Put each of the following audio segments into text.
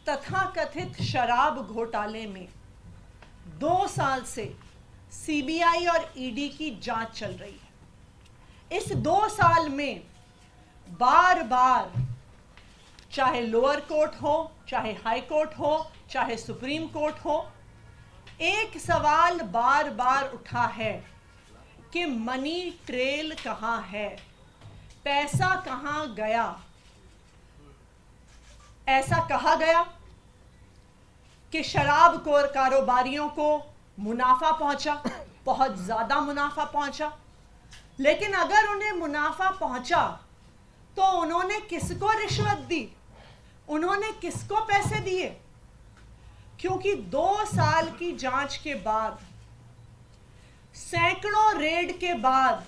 तथाकथित शराब घोटाले में 2 साल से सीबीआई और ईडी की जांच चल रही है। इस 2 साल में बार बार, चाहे लोअर कोर्ट हो, चाहे हाई कोर्ट हो, चाहे सुप्रीम कोर्ट हो, एक सवाल बार बार उठा है कि मनी ट्रेल कहां है, पैसा कहां गया। ऐसा कहा गया कि शराब कारोबारियों को मुनाफा पहुंचा, बहुत ज्यादा मुनाफा पहुंचा। लेकिन अगर उन्हें मुनाफा पहुंचा तो उन्होंने किसको रिश्वत दी, उन्होंने किसको पैसे दिए? क्योंकि 2 साल की जांच के बाद, सैकड़ों रेड के बाद,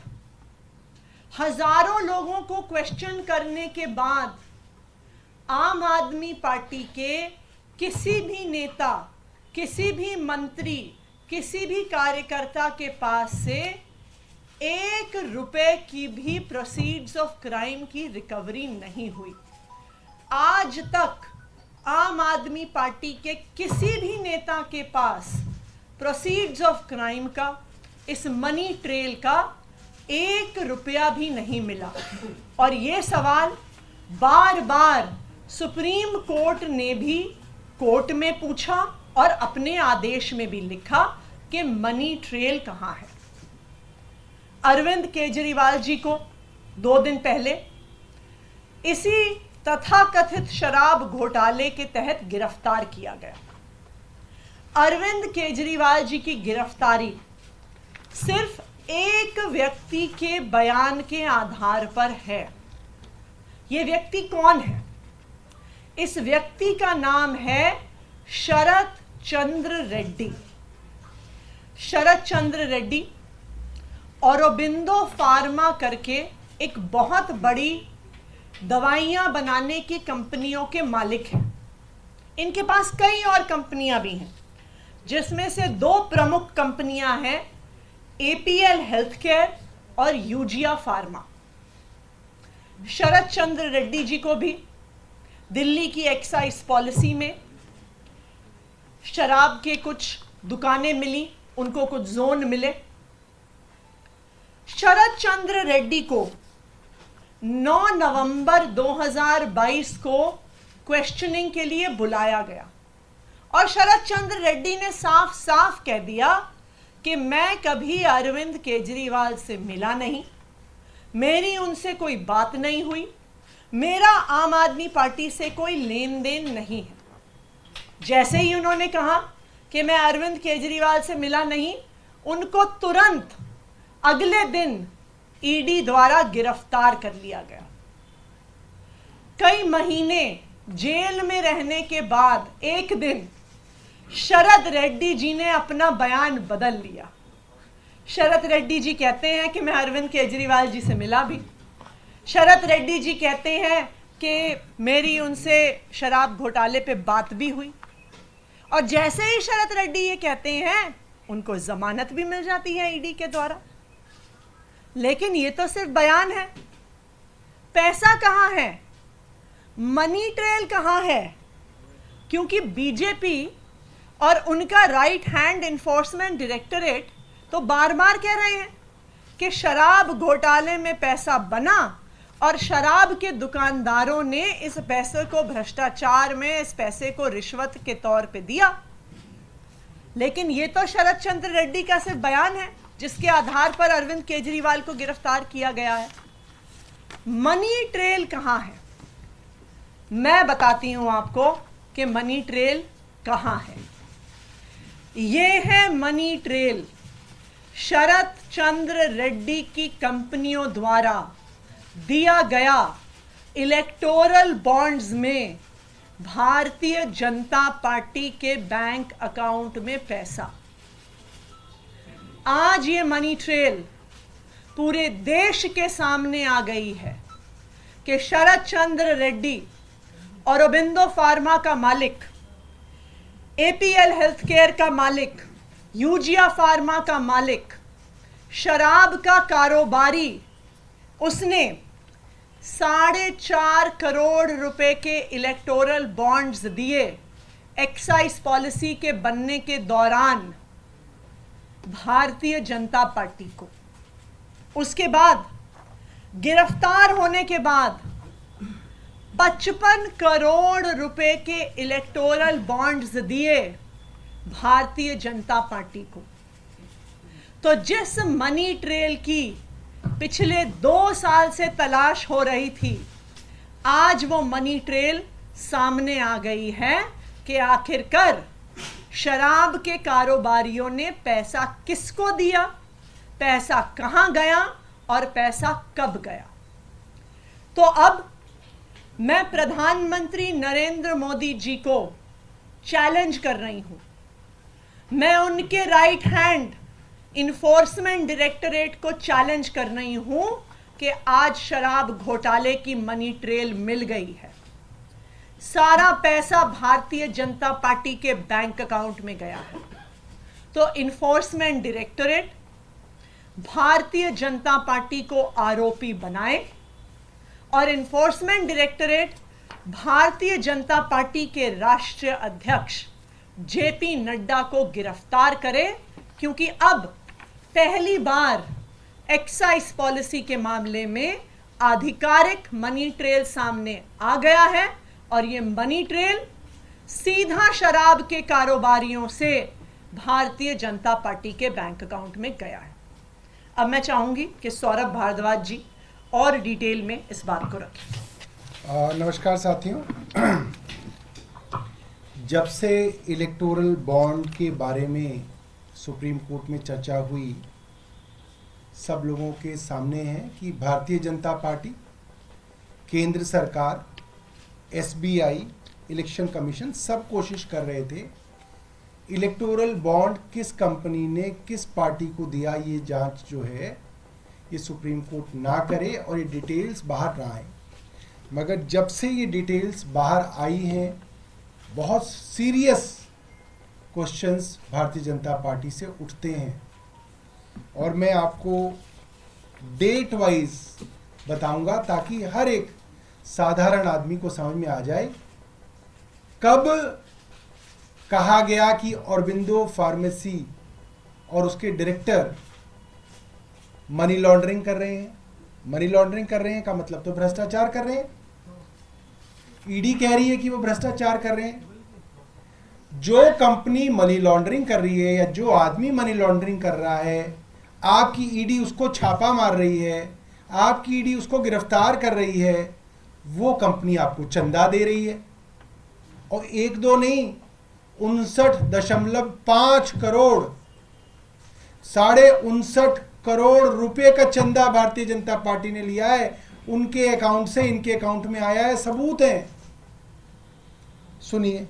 हजारों लोगों को क्वेश्चन करने के बाद आम आदमी पार्टी के किसी भी नेता, किसी भी मंत्री, किसी भी कार्यकर्ता के पास से 1 रुपए की भी प्रोसीड्स ऑफ क्राइम की रिकवरी नहीं हुई। आज तक आम आदमी पार्टी के किसी भी नेता के पास प्रोसीड्स ऑफ क्राइम का, इस मनी ट्रेल का 1 रुपया भी नहीं मिला। और ये सवाल बार बार सुप्रीम कोर्ट ने भी कोर्ट में पूछा और अपने आदेश में भी लिखा कि मनी ट्रेल कहां है। अरविंद केजरीवाल जी को 2 दिन पहले इसी तथाकथित शराब घोटाले के तहत गिरफ्तार किया गया। अरविंद केजरीवाल जी की गिरफ्तारी सिर्फ एक व्यक्ति के बयान के आधार पर है। यह व्यक्ति कौन है? इस व्यक्ति का नाम है शरत चंद्र रेड्डी। शरत चंद्र रेड्डी औरोबिंदो फार्मा करके एक बहुत बड़ी दवाइयां बनाने की कंपनियों के मालिक हैं। इनके पास कई और कंपनियां भी हैं, जिसमें से 2 प्रमुख कंपनियां हैं, एपीएल हेल्थकेयर और यूजिया फार्मा। शरत चंद्र रेड्डी जी को भी दिल्ली की एक्साइज पॉलिसी में शराब के कुछ दुकानें मिली, उनको कुछ जोन मिले। शरत चंद्र रेड्डी को 9 नवंबर 2022 को क्वेश्चनिंग के लिए बुलाया गया और शरत चंद्र रेड्डी ने साफ साफ कह दिया कि मैं कभी अरविंद केजरीवाल से मिला नहीं, मेरी उनसे कोई बात नहीं हुई, मेरा आम आदमी पार्टी से कोई लेन देन नहीं है। जैसे ही उन्होंने कहा कि मैं अरविंद केजरीवाल से मिला नहीं, उनको तुरंत अगले दिन ईडी द्वारा गिरफ्तार कर लिया गया। कई महीने जेल में रहने के बाद एक दिन शरद रेड्डी जी ने अपना बयान बदल लिया। शरद रेड्डी जी कहते हैं कि मैं अरविंद केजरीवाल जी से मिला भी। शरद रेड्डी जी कहते हैं कि मेरी उनसे शराब घोटाले पे बात भी हुई। और जैसे ही शरद रेड्डी ये कहते हैं, उनको जमानत भी मिल जाती है ईडी के द्वारा। लेकिन ये तो सिर्फ बयान है। पैसा कहां है? मनी ट्रेल कहां है? क्योंकि बीजेपी और उनका राइट हैंड इन्फोर्समेंट डायरेक्टरेट तो बार बार कह रहे हैं कि शराब घोटाले में पैसा बना और शराब के दुकानदारों ने इस पैसे को भ्रष्टाचार में, इस पैसे को रिश्वत के तौर पे दिया। लेकिन ये तो शरत चंद्र रेड्डी का सिर्फ बयान है, जिसके आधार पर अरविंद केजरीवाल को गिरफ्तार किया गया है। मनी ट्रेल कहां है? मैं बताती हूं आपको कि मनी ट्रेल कहां है। ये है मनी ट्रेल शरत चंद्र रेड्डी की कंपनियों द्वारा दिया गया इलेक्टोरल बॉन्ड्स में भारतीय जनता पार्टी के बैंक अकाउंट में पैसा। आज ये मनी ट्रेल पूरे देश के सामने आ गई है कि शरत चंद्र रेड्डी, औरोबिंदो फार्मा का मालिक, एपीएल हेल्थकेयर का मालिक, यूजिया फार्मा का मालिक, शराब का कारोबारी, उसने 4.5 करोड़ रुपए के इलेक्टोरल बॉन्ड्स दिए एक्साइज पॉलिसी के बनने के दौरान भारतीय जनता पार्टी को, उसके बाद गिरफ्तार होने के बाद 55 करोड़ रुपए के इलेक्टोरल बॉन्ड्स दिए भारतीय जनता पार्टी को। तो जिस मनी ट्रेल की पिछले 2 साल से तलाश हो रही थी, आज वो मनी ट्रेल सामने आ गई है कि आखिरकार शराब के कारोबारियों ने पैसा किसको दिया, पैसा कहां गया और पैसा कब गया। तो अब मैं प्रधानमंत्री नरेंद्र मोदी जी को चैलेंज कर रही हूं, मैं उनके राइट हैंड इन्फोर्समेंट डायरेक्टरेट को चैलेंज कर रही हूं कि आज शराब घोटाले की मनी ट्रेल मिल गई है। सारा पैसा भारतीय जनता पार्टी के बैंक अकाउंट में गया है। तो enforcement directorate Bharatiya Janata party को आरोपी बनाए और enforcement directorate Bharatiya Janata party के राष्ट्रीय अध्यक्ष जेपी नड्डा को गिरफ्तार करे, क्योंकि अब पहली बार एक्साइज पॉलिसी के मामले में आधिकारिक मनी ट्रेल सामने आ गया है और ये मनी ट्रेल सीधा शराब के कारोबारियों से भारतीय जनता पार्टी के बैंक अकाउंट में गया है। अब मैं चाहूंगी कि सौरभ भारद्वाज जी और डिटेल में इस बात को रखें। नमस्कार साथियों, जब से इलेक्टोरल बॉन्ड के बारे में सुप्रीम कोर्ट में चर्चा हुई, सब लोगों के सामने है कि भारतीय जनता पार्टी, केंद्र सरकार, एसबीआई, इलेक्शन कमीशन सब कोशिश कर रहे थे इलेक्टोरल बॉन्ड किस कंपनी ने किस पार्टी को दिया, ये जांच जो है ये सुप्रीम कोर्ट ना करे और ये डिटेल्स बाहर ना आए। मगर जब से ये डिटेल्स बाहर आई हैं, बहुत serious questions Bharatiya Janata party से उठते हैं और मैं आपको डेट वाइज बताऊंगा ताकि हर एक साधारण आदमी को समझ में आ जाए कब कहा गया कि ऑरबिंदो फार्मेसी और उसके डायरेक्टर मनी लॉन्ड्रिंग कर रहे हैं। मनी लॉन्ड्रिंग कर रहे हैं का मतलब तो भ्रष्टाचार कर रहे हैं। ईडी कह रही है कि वो भ्रष्टाचार कर रहे हैं। जो कंपनी मनी लॉन्ड्रिंग कर रही है या जो आदमी मनी लॉन्ड्रिंग कर रहा है, आपकी ईडी उसको छापा मार रही है, आपकी ईडी उसको गिरफ्तार कर रही है, वो कंपनी आपको चंदा दे रही है। और 1-2 नहीं, 59.5 करोड़, 59.5 करोड़ रुपए का चंदा भारतीय जनता पार्टी ने लिया है। उनके अकाउंट से इनके अकाउंट में आया है, सबूत है। सुनिए,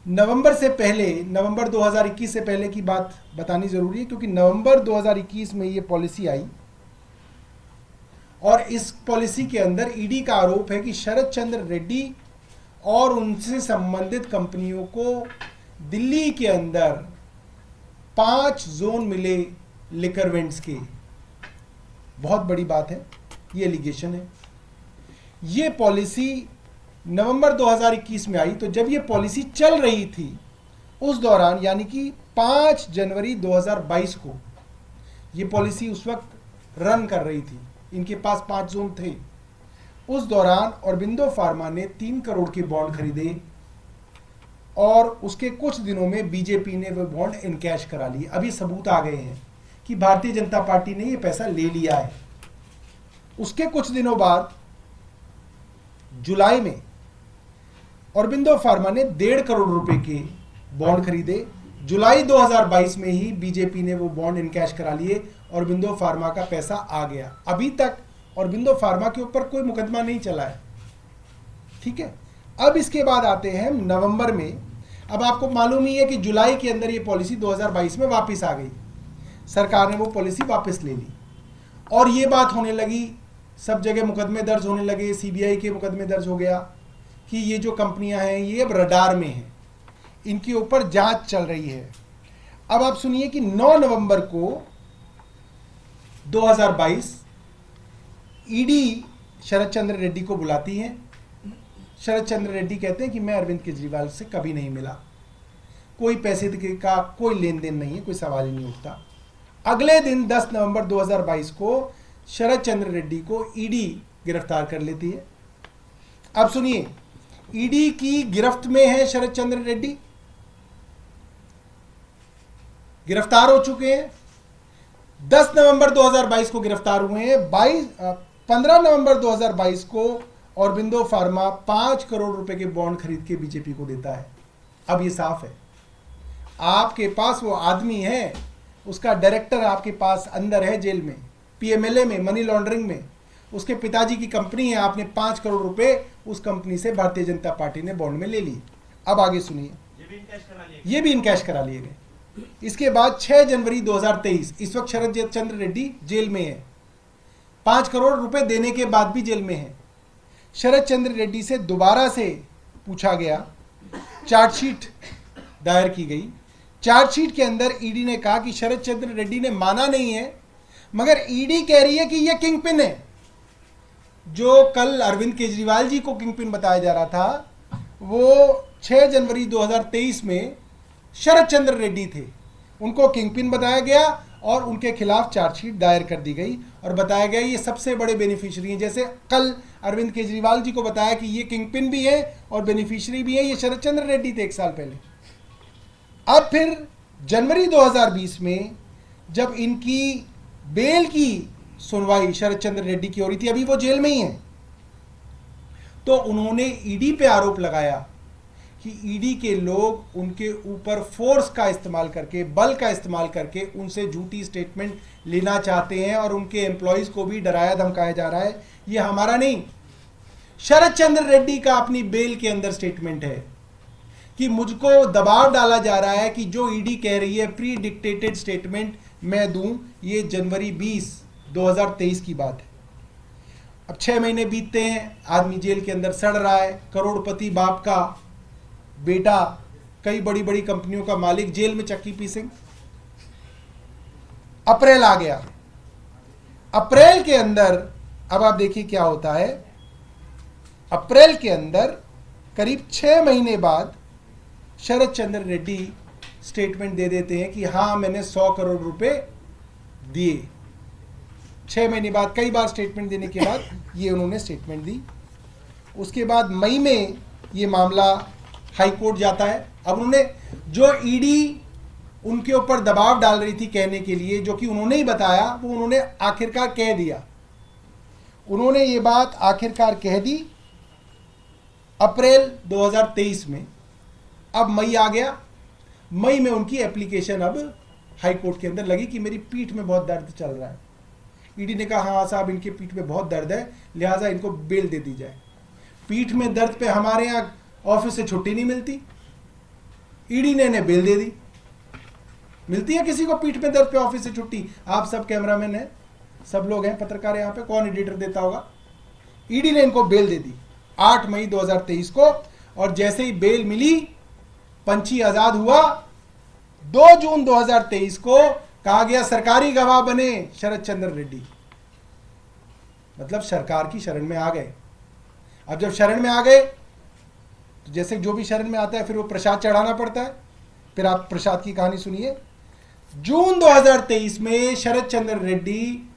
नवंबर से पहले, नवंबर 2021 से पहले की बात बतानी जरूरी है क्योंकि नवंबर 2021 में ये पॉलिसी आई और इस पॉलिसी के अंदर ईडी का आरोप है कि शरद चंद्र रेड्डी और उनसे संबंधित कंपनियों को दिल्ली के अंदर 5 जोन मिले लिकर वेंट्स के। बहुत बड़ी बात है, ये एलिगेशन है। ये पॉलिसी नवंबर 2021 में आई। तो जब ये पॉलिसी चल रही थी उस दौरान, यानी कि 5 जनवरी 2022 को ये पॉलिसी उस वक्त रन कर रही थी, इनके पास 5 जोन थे। उस दौरान ऑरबिंदो फार्मा ने 3 करोड़ के बॉन्ड खरीदे और उसके कुछ दिनों में बीजेपी ने वो बॉन्ड इनकैश करा लिए। अभी सबूत आ गए हैं कि भारतीय जनता पार्टी ने ये पैसा ले लिया है। उसके कुछ दिनों बाद जुलाई में ऑरबिंदो फार्मा ने 1.5 करोड़ रुपए के बॉन्ड खरीदे। जुलाई 2022 में ही बीजेपी ने वो बॉन्ड इनकैश करा लिए। ऑरबिंदो फार्मा का पैसा आ गया। अभी तक ऑरबिंदो फार्मा के ऊपर कोई मुकदमा नहीं चला है, ठीक है। अब इसके बाद आते हैं नवंबर में। अब आपको मालूम ही है कि जुलाई के अंदर ये पॉलिसी 2022 में वापस आ गई। सरकार ने वो पॉलिसी वापस ले ली और ये बात होने लगी, सब जगह मुकदमे दर्ज होने लगे। सीबीआई के मुकदमे दर्ज हो गया कि ये जो कंपनियां हैं ये अब रडार में हैं, इनके ऊपर जांच चल रही है। अब आप सुनिए कि 9 नवंबर को 2022 ईडी शरद चंद्र रेड्डी को बुलाती है, शरद चंद्र रेड्डी कहते हैं कि मैं अरविंद केजरीवाल से कभी नहीं मिला, कोई पैसे का कोई लेन देन नहीं है, कोई सवाल ही नहीं उठता। अगले दिन 10 नवंबर 2022 को शरद चंद्र रेड्डी को ईडी गिरफ्तार कर लेती है। अब सुनिए, ईडी की गिरफ्त में है शरद चंद्र रेड्डी, गिरफ्तार हो चुके हैं। 10 नवंबर 2022 को गिरफ्तार हुए हैं। 15 नवंबर 2022 को औरबिंदो फार्मा 5 करोड़ रुपए के बॉन्ड खरीद के बीजेपी को देता है। अब ये साफ है, आपके पास वो आदमी है, उसका डायरेक्टर आपके पास अंदर है जेल में, पीएमएलए में, मनी लॉन्ड्रिंग में, उसके पिताजी की कंपनी है, आपने 5 करोड़ रुपए उस कंपनी से भारतीय जनता पार्टी ने बॉन्ड में ले लिए। अब आगे सुनिए, ये भी इनकैश करा लिए गए। इसके बाद 6 जनवरी 2023, इस वक्त शरद चंद्र रेड्डी जेल में है, 5 करोड़ रुपए देने के बाद भी जेल में है। शरद चंद्र रेड्डी से दोबारा से पूछा गया, चार्जशीट दायर की गई। चार्जशीट के अंदर ईडी ने कहा कि शरद चंद्र रेड्डी ने माना नहीं है, मगर ईडी कह रही है कि यह किंगपिन है। जो कल अरविंद केजरीवाल जी को किंगपिन बताया जा रहा था, वो 6 जनवरी 2023 में शरद चंद्र रेड्डी थे, उनको किंगपिन बताया गया और उनके खिलाफ चार्जशीट दायर कर दी गई और बताया गया ये सबसे बड़े बेनिफिशियरी हैं। जैसे कल अरविंद केजरीवाल जी को बताया कि ये किंगपिन भी है और बेनिफिशियरी भी है, ये शरद चंद्र रेड्डी थे 1 साल पहले। अब फिर जनवरी 2020 में जब इनकी बेल की सुनवाई शरद चंद्र रेड्डी की हो रही थी, अभी वो जेल में ही है, तो उन्होंने ईडी पे आरोप लगाया कि ईडी के लोग उनके ऊपर फोर्स का इस्तेमाल करके, बल का इस्तेमाल करके उनसे झूठी स्टेटमेंट लेना चाहते हैं और उनके एम्प्लॉयज को भी डराया धमकाया जा रहा है। ये हमारा नहीं, शरद चंद्र रेड्डी का अपनी बेल के अंदर स्टेटमेंट है कि मुझको दबाव डाला जा रहा है कि जो ईडी कह रही है प्री डिक्टेटेड स्टेटमेंट मैं दूं। ये जनवरी 20, 2023 की बात है। अब 6 महीने बीतते हैं, आदमी जेल के अंदर सड़ रहा है, करोड़पति बाप का बेटा, कई बड़ी बड़ी कंपनियों का मालिक जेल में चक्की पीसिंग। अप्रैल आ गया, अप्रैल के अंदर अब आप देखिए क्या होता है। अप्रैल के अंदर करीब 6 महीने बाद शरद चंद्र रेड्डी स्टेटमेंट दे देते हैं कि हाँ मैंने 100 करोड़ रुपए दिए। 6 महीने बाद, कई बार स्टेटमेंट देने के बाद ये उन्होंने स्टेटमेंट दी। उसके बाद मई में ये मामला हाई कोर्ट जाता है। अब उन्होंने जो ईडी उनके ऊपर दबाव डाल रही थी कहने के लिए, जो कि उन्होंने ही बताया, वो उन्होंने आखिरकार कह दिया। उन्होंने ये बात आखिरकार कह दी अप्रैल 2023 में। अब मई आ गया, मई में उनकी एप्लीकेशन अब हाई कोर्ट के अंदर लगी कि मेरी पीठ में बहुत दर्द चल रहा है। ईडी ने कहा हाँ साहब इनके पीठ में बहुत दर्द है, लिहाजा इनको बेल दे दी जाए। पीठ में दर्द पे हमारे यहाँ ऑफिस से छुट्टी नहीं मिलती, ईडी ने इन्हें बेल दे दी। मिलती है किसी को पीठ में दर्द पे ऑफिस से छुट्टी? आप सब कैमरामैन हैं, सब लोग हैं, पत्रकार यहाँ पे, कौन एडिटर देता होगा? ईडी ने इनको बेल दे दी 8 मई 2023 को। और जैसे ही बेल मिली, पंछी आजाद हुआ। 2 जून 2023 को कहा गया सरकारी गवाह बने शरद चंद्र रेड्डी, मतलब सरकार की शरण में आ गए। अब जब शरण में आ गए तो जैसे जो भी शरण में आता है फिर वो प्रसाद चढ़ाना पड़ता है। फिर आप प्रसाद की कहानी सुनिए। जून 2023 में शरद चंद्र रेड्डी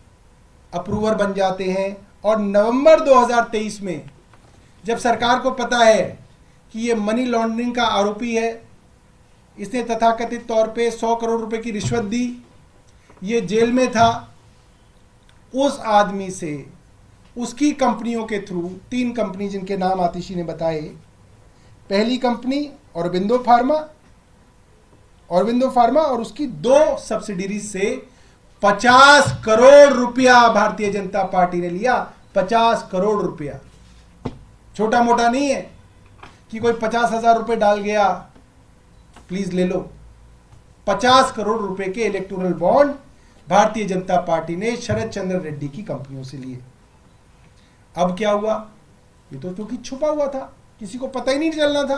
अप्रूवर बन जाते हैं और नवंबर 2023 में जब सरकार को पता है कि ये मनी लॉन्ड्रिंग का आरोपी है, इसने तथाकथित तौर पे 100 करोड़ रुपए की रिश्वत दी, ये जेल में था, उस आदमी से उसकी कंपनियों के थ्रू 3 कंपनी जिनके नाम आतिशी ने बताए, पहली कंपनी औरबिंदो फार्मा और उसकी 2 सब्सिडीज से 50 करोड़ रुपया भारतीय जनता पार्टी ने लिया। 50 करोड़ रुपया छोटा मोटा नहीं है कि कोई 50,000 रुपए डाल गया प्लीज ले लो। 50 करोड़ रुपए के electoral bond Bharatiya Janata party ने शरद चंद्र रेड्डी की कंपनियों से लिए। अब क्या हुआ? ये तो क्योंकि छुपा हुआ था, किसी को पता ही नहीं चलना था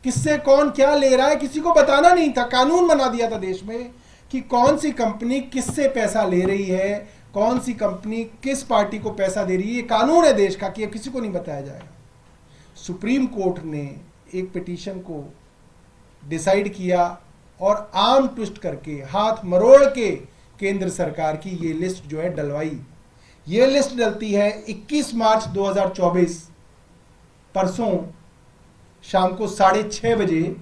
किससे कौन क्या ले रहा है, किसी को बताना नहीं था। कानून बना दिया था देश में कि कौन सी कंपनी किससे पैसा ले रही है, कौन सी कंपनी किस पार्टी को पैसा दे रही है। ये कानून है देश का कि ये किसी को नहीं बताया जाएगा। सुप्रीम कोर्ट ने एक पिटीशन को डिसाइड किया और आर्म ट्विस्ट करके, हाथ मरोड़ के केंद्र सरकार की ये लिस्ट जो है डलवाई। ये लिस्ट डलती है 21 मार्च 2024 परसों शाम को 6:30 बजे,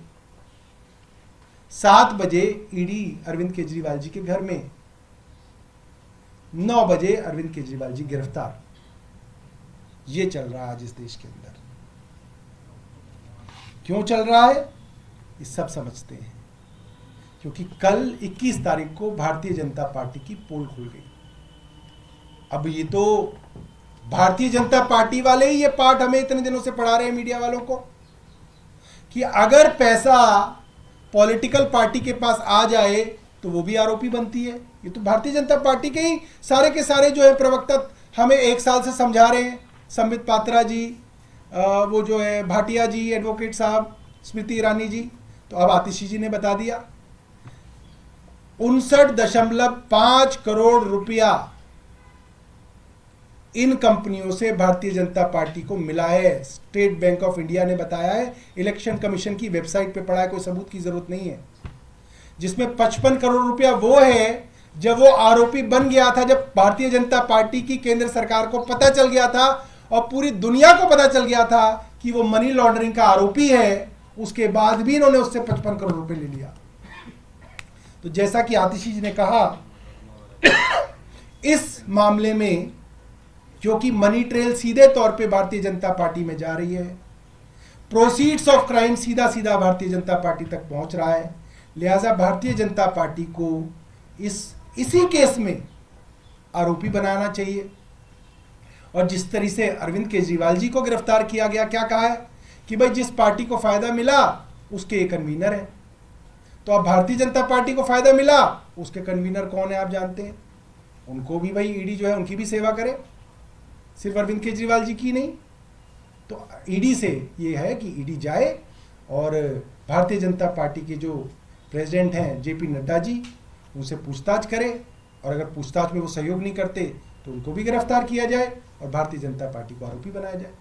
7 बजे ईडी अरविंद केजरीवाल जी के घर में, 9 बजे अरविंद केजरीवाल जी गिरफ्तार। ये चल रहा है आज इस देश के अंदर। क्यों चल रहा है ये सब समझते हैं, क्योंकि कल 21 तारीख को भारतीय जनता पार्टी की पोल खुल गई। अब ये तो भारतीय जनता पार्टी वाले ही ये पाठ हमें इतने दिनों से पढ़ा रहे हैं मीडिया वालों को, कि अगर पैसा पॉलिटिकल पार्टी के पास आ जाए तो वो भी आरोपी बनती है। ये तो भारतीय जनता पार्टी के ही सारे के सारे जो है प्रवक्ता हमें 1 साल से समझा रहे हैं। संबित पात्रा जी, वो जो है भाटिया जी, एडवोकेट साहब, स्मृति ईरानी जी, तो अब आतिशी जी ने बता दिया। 59.5 करोड़ रुपया इन कंपनियों से भारतीय जनता पार्टी को मिला है। स्टेट बैंक ऑफ इंडिया ने बताया है, इलेक्शन कमीशन की वेबसाइट पे पढ़ा है, कोई सबूत की जरूरत नहीं है। जिसमें 55 करोड़ रुपया वो है जब वो आरोपी बन गया था, जब भारतीय जनता पार्टी की केंद्र सरकार को पता चल गया था और पूरी दुनिया को पता चल गया था कि वो मनी लॉन्ड्रिंग का आरोपी है, उसके बाद भी इन्होंने उससे 55 करोड़ रुपए ले लिया। तो जैसा कि आतिशी जी ने कहा, इस मामले में क्योंकि मनी ट्रेल सीधे तौर पे भारतीय जनता पार्टी में जा रही है, प्रोसीड्स ऑफ क्राइम सीधा सीधा भारतीय जनता पार्टी तक पहुंच रहा है, लिहाजा भारतीय जनता पार्टी को इसी केस में आरोपी बनाना चाहिए। और जिस तरह से अरविंद केजरीवाल जी को गिरफ्तार किया गया, क्या कहा है कि भाई जिस पार्टी को फायदा मिला उसके एक कन्वीनर है। तो अब भारतीय जनता पार्टी को फायदा मिला, उसके कन्वीनर कौन है आप जानते हैं। उनको भी भाई ईडी जो है उनकी भी सेवा करे, सिर्फ अरविंद केजरीवाल जी की नहीं। तो ईडी से ये है कि ईडी जाए और भारतीय जनता पार्टी के जो प्रेसिडेंट हैं जेपी नड्डा जी, उनसे पूछताछ करे, और अगर पूछताछ में वो सहयोग नहीं करते तो उनको भी गिरफ्तार किया जाए और भारतीय जनता पार्टी को आरोपी बनाया जाए।